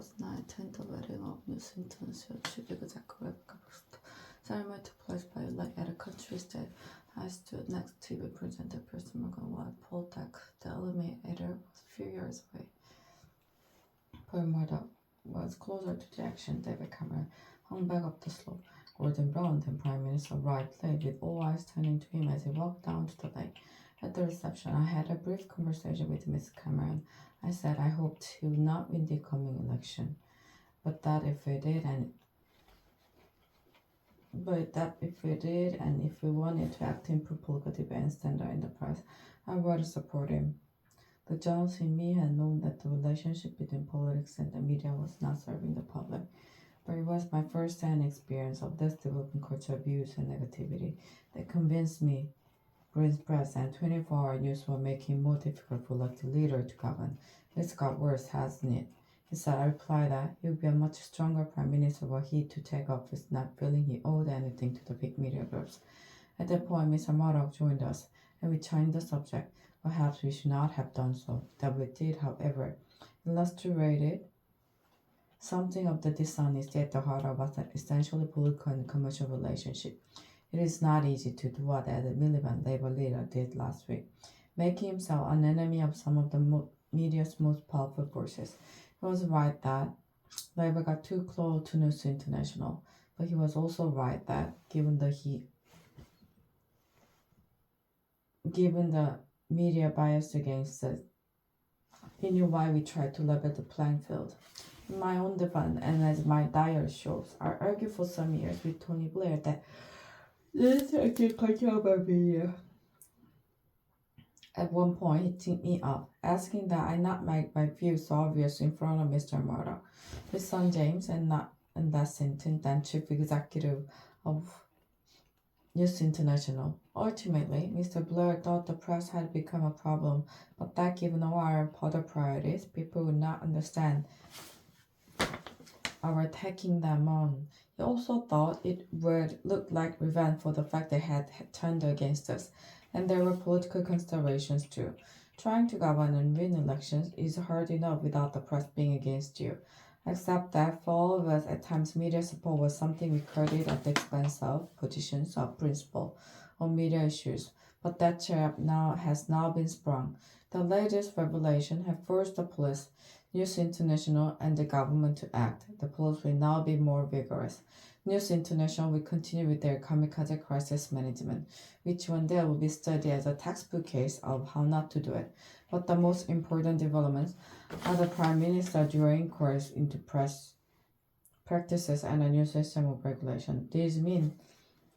2009 attend the wedding of news internship ceremony took place by light at a country estate. I stood next to TV presenter Person Morgan while Paul Deck, the eliminator, was a few yards away. Paul Murdoch was closer to the action. David Cameron hung back up the slope. Gordon Brown, then Prime Minister Wright, played with all eyes turning to him as he walked down to the lake. At the reception, I had a brief conversation with Miss Cameron. I said I hoped he would not win the coming election, but that if we did, and if we wanted to act improvocative and stand out in the press, I would support him. The journalists in me had known that the relationship between politics and the media was not serving the public, but it was my first-hand experience of this developing culture of views and negativity that convinced me Britain's press and 24-hour news were making it more difficult for elected leader to govern. It's got worse, hasn't it? He said. I replied that he would be a much stronger prime minister were he to take office, not feeling he owed anything to the big media groups. At that point, Mr. Murdoch joined us, and we changed the subject. Perhaps we should not have done so. That we did, however, illustrated something of the dishonesty at the heart of an essentially political and commercial relationship. It is not easy to do what Ed Miliband, Labour leader, did last week, making himself an enemy of some of the media's most powerful forces. He was right that Labour got too close to News International, but he was also right that, given the media bias against it, he knew why we tried to level the playing field. In my own defense, and as my diary shows, I argued for some years with Tony Blair that this actually control my media. At one point, he teamed me up, asking that I not make my views so obvious in front of Mr. Murdoch. His son James, and that sentence, then chief executive of News International. Ultimately, Mr. Blair thought the press had become a problem, but that given our other priorities, people would not understand our taking them on. He also thought it would look like revenge for the fact they had turned against us, and there were political considerations too. Trying to govern and win elections is hard enough without the press being against you. Except that for all of us, at times media support was something we courted at the expense of positions of principle on media issues. But that trap has now been sprung. The latest revelation have forced the police, News International, and the government to act. The police will now be more vigorous. News International will continue with their kamikaze crisis management, which one day will be studied as a textbook case of how not to do it. But the most important developments are the Prime Minister during inquiries into press practices and a new system of regulation. These mean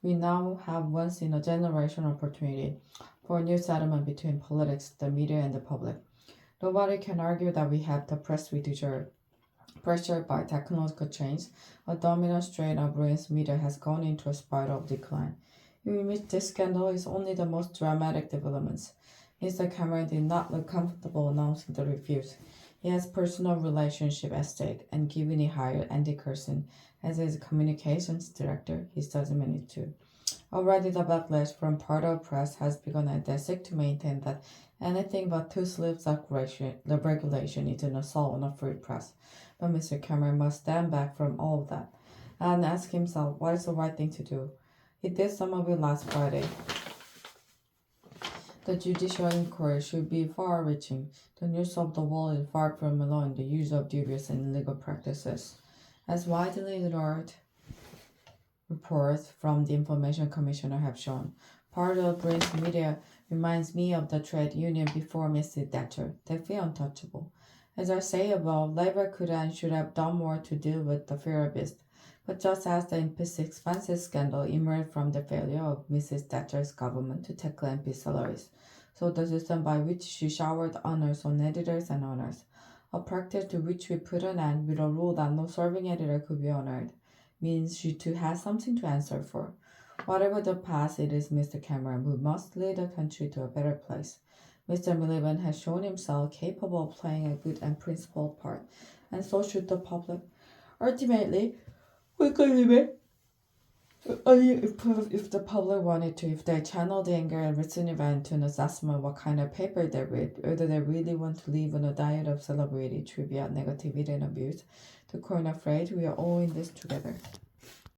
we now have once in a generation opportunity for a new settlement between politics, the media, and the public. Nobody can argue that we have the press we deserve. Pressured by technological change, a dominant strain of Britain's media has gone into a spiral of decline. In which this scandal is only the most dramatic developments. Mr. Cameron did not look comfortable announcing the reviews. He has personal relationship at stake, and given he hired Andy Coulson as his communications director, he doesn't manage to. Already the backlash from part of the press has begun as they seek to maintain that anything but two slips of regulation is an assault on a free press. But Mr. Cameron must stand back from all of that and ask himself what is the right thing to do. He did some of it last Friday. The judicial inquiry should be far-reaching. The news of the world is far from allowing the use of dubious and illegal practices. As widely ignored reports from the Information Commissioner have shown, part of British media reminds me of the trade union before Mrs. Thatcher. They feel untouchable. As I say above, Labour could and should have done more to deal with the fear beast. But just as the MP expenses scandal emerged from the failure of Mrs. Thatcher's government to tackle MP salaries, so the system by which she showered honours on editors and owners, a practice to which we put an end with a rule that no serving editor could be honoured, means she too has something to answer for. Whatever the past, it is Mr. Cameron who must lead the country to a better place. Mr. Miliband has shown himself capable of playing a good and principled part, and so should the public. Ultimately, we could limit If the public wanted to, if they channeled anger at recent event to an assessment what kind of paper they read, whether they really want to live on a diet of celebrity, trivia, negativity, and abuse, the corner afraid we are all in this together.